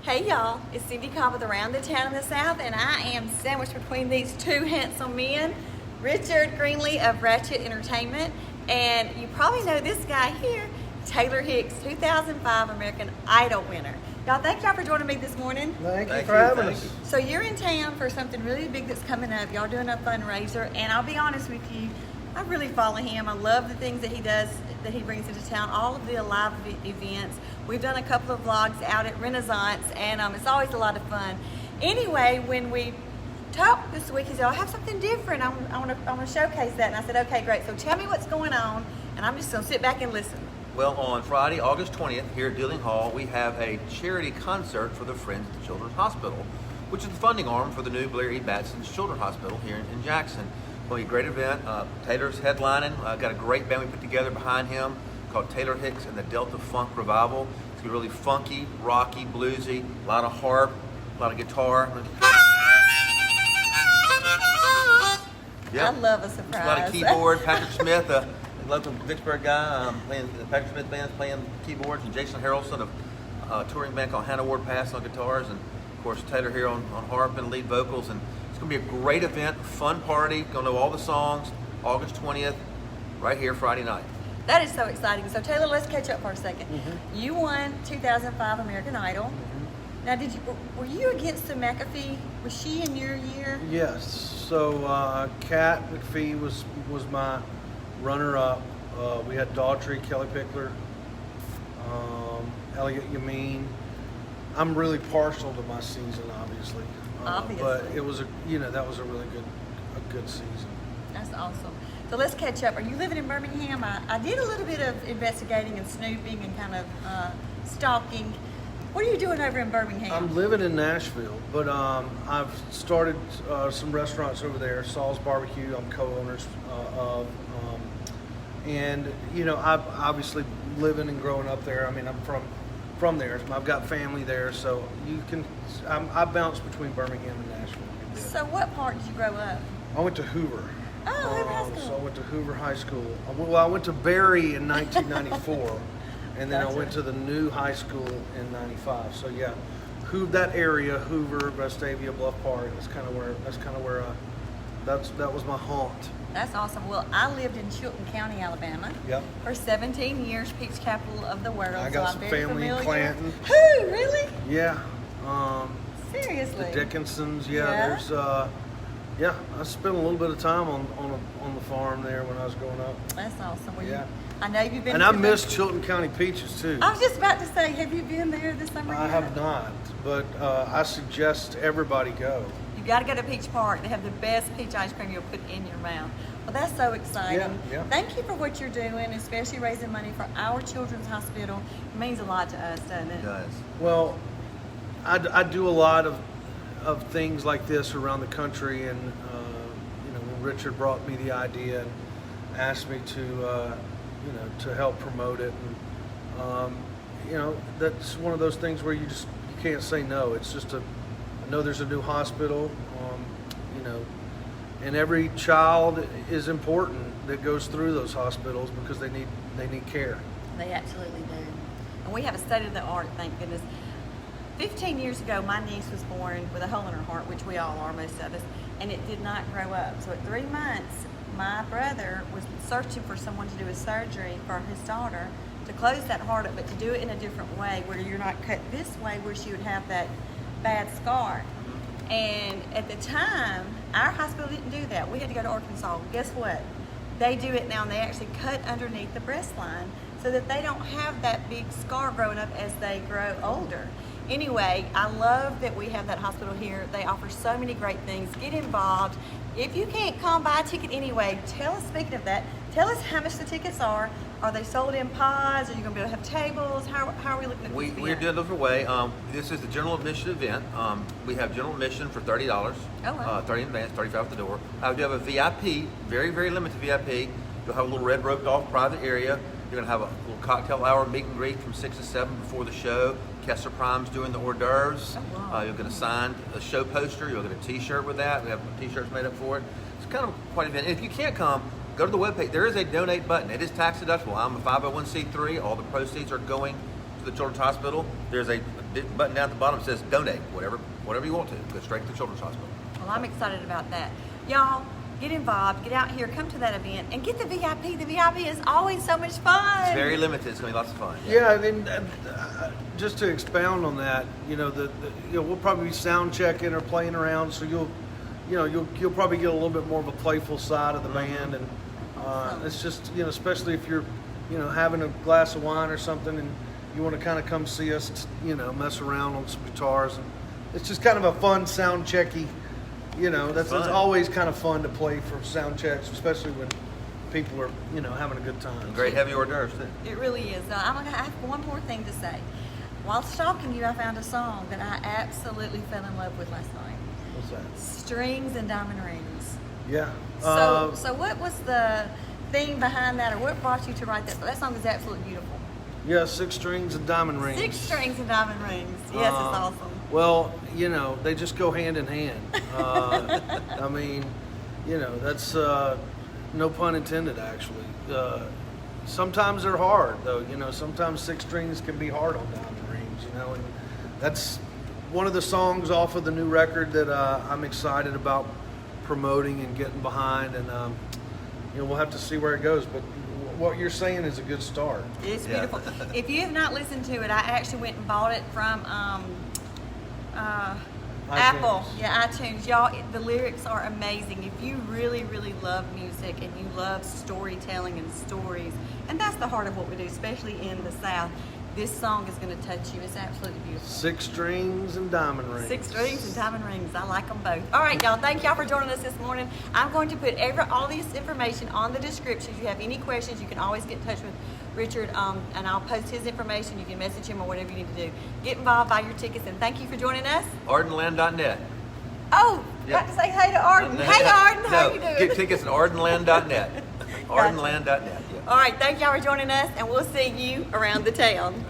Hey y'all, it's Cindy Cobb with Around the Town in the South, and I am sandwiched between these two handsome men, Richard Greenlee of Wratchet Entertainment, and you probably know this guy here, Taylor Hicks, 2005 American Idol winner. Y'all, thank y'all for joining me this morning. Thank you for having us. So you're in town for something really big that's coming up. Y'all doing a fundraiser, and I'll be honest with you, I really follow him. I love the things that he does, that he brings into town, all of the live events. We've done a couple of vlogs out at Renaissance, and it's always a lot of fun. Anyway, when we talked this week, he said, I have something different. I want to showcase that. And I said, okay, great. So tell me what's going on, and I'm just going to sit back and listen. Well, on Friday, August 20th, here at Duling Hall, we have a charity concert for the Friends of the Children's Hospital, which is the funding arm for the new Blair E. Batson Children's Hospital here in Jackson. It's going to be a great event. Taylor's headlining. Got a great band we put together behind him called Taylor Hicks and the Delta Funk Revival. It's going to be really funky, rocky, bluesy, a lot of harp, a lot of guitar. Yep. I love a surprise. A lot of keyboard. Patrick Smith, a local Vicksburg guy, playing the Patrick Smith band's playing keyboards, and Jason Harrelson of a touring band called Hannah Ward Pass on guitars, and of course Taylor here on harp and lead vocals. And it's going to be a great event, fun party. Going to know all the songs. August 20th, right here Friday night. That is so exciting. So Taylor, let's catch up for a second. You won 2005 American Idol. Now, were you against the McAfee? Was she in your year? Yes. So Kat McPhee was my runner-up. We had Daughtry, Kelly Pickler, Elliot Yameen. I'm really partial to my season, obviously. But it was that was a really good season. That's awesome. So let's catch up. Are you living in Birmingham? I did a little bit of investigating and snooping and kind of stalking. What are you doing over in Birmingham? I'm living in Nashville, but I've started some restaurants over there. Saul's Barbecue, I'm co-owners of. And I'm obviously living and growing up there. I mean, I'm from there. I've got family there, so I bounce between Birmingham and Nashville. So what part did you grow up? I went to Hoover. Oh, Hoover High School. So I went to Hoover High School. Well, I went to Barry in 1994, and then I went to the new high school in '95. So yeah, that area, Hoover, Vestavia, Bluff Park. That was my haunt. That's awesome. Well, I lived in Chilton County, Alabama. Yep. For 17 years, peach capital of the world. I got some family in Clanton. Who, really? Yeah. Seriously? The Dickinsons. There's. I spent a little bit of time on the farm there when I was growing up. That's awesome. Well, I know you've been. And I miss Chilton County peaches too. I was just about to say, have you been there this summer? I have not, but I suggest everybody go. You got to go to Peach Park. They have the best peach ice cream you'll put in your mouth. Well, that's so exciting. Yeah. Thank you for what you're doing, especially raising money for our children's hospital. It means a lot to us, doesn't it? It does. Well, I do a lot of things like this around the country, and when Richard brought me the idea and asked me to help promote it, and that's one of those things where you can't say no. It's just I know there's a new hospital, and every child is important that goes through those hospitals because they need care. They absolutely do. And we have a state-of-the-art, thank goodness. 15 years ago, my niece was born with a hole in her heart, which we all are, most of us, and it did not grow up. So at 3 months, my brother was searching for someone to do a surgery for his daughter to close that heart up, but to do it in a different way, where you're not cut this way, where she would have that bad scar. And at the time, our hospital didn't do that. We had to go to Arkansas. Guess what? They do it now, and they actually cut underneath the breast line so that they don't have that big scar growing up as they grow older. Anyway, I love that we have that hospital here. They offer so many great things. Get involved. If you can't come buy a ticket anyway, speaking of that, tell us how much the tickets are. Are they sold in pods? Are you going to be able to have tables? How are we looking at this? We're doing a different way. This is the general admission event. We have general admission for $30. Oh, wow. 30 in advance, 35 at the door. I do have a VIP, very, very limited VIP. You'll have a little red roped off private area. You're going to have a little cocktail hour meet and greet from 6 to 7 before the show. Kessler Prime's doing the hors d'oeuvres. Oh, wow. You'll get a signed show poster. You'll get a t-shirt with that. We have t-shirts made up for it. It's kind of quite an event. And if you can't come, go to the webpage. There is a donate button. It is tax deductible. I'm a 501c3. All the proceeds are going to the Children's Hospital, there's a button down at the bottom that says donate, whatever you want to. Go straight to the Children's Hospital. Well, I'm excited about that. Y'all, get involved, get out here, come to that event, and get the VIP. The VIP is always so much fun. It's very limited. It's going to be lots of fun. Yeah, and just to expound on that, we'll probably be sound checking or playing around, so you'll probably get a little bit more of a playful side of the band, and it's just especially if you're having a glass of wine or something and you want to kind of come see us mess around on some guitars, and it's just kind of a fun sound checky. It's always kind of fun to play for sound checks, especially when people are having a good time. And great heavy hors d'oeuvres too. It really is. I have one more thing to say. While stalking you, I found a song that I absolutely fell in love with last night. What's that? Strings and Diamond Rings. Yeah. So what was the theme behind that, or what brought you to write that? That song is absolutely beautiful. Yeah, 6 strings and diamond rings. 6 strings and diamond rings. Yes, it's awesome. Well, they just go hand in hand. I mean, that's no pun intended, actually. Sometimes they're hard, though. Sometimes 6 strings can be hard on diamond rings, and that's one of the songs off of the new record that I'm excited about promoting and getting behind, and we'll have to see where it goes, but what you're saying is a good start. It's beautiful. If you have not listened to it, I actually went and bought it from Apple. Yeah, iTunes. Y'all, the lyrics are amazing. If you really, really love music and you love storytelling and stories, and that's the heart of what we do, especially in the South, this song is going to touch you. It's absolutely beautiful. 6 strings and diamond rings. 6 strings and diamond rings. I like them both. All right, y'all. Thank y'all for joining us this morning. I'm going to put all this information on the description. If you have any questions, you can always get in touch with Richard, and I'll post his information. You can message him or whatever you need to do. Get involved, buy your tickets, and thank you for joining us. Ardenland.net. Oh, got to say hey to Arden. Hey, Arden. How you doing? Get tickets at ardenland.net. Ardenland.net. Yeah. All right, thank y'all for joining us, and we'll see you around the town.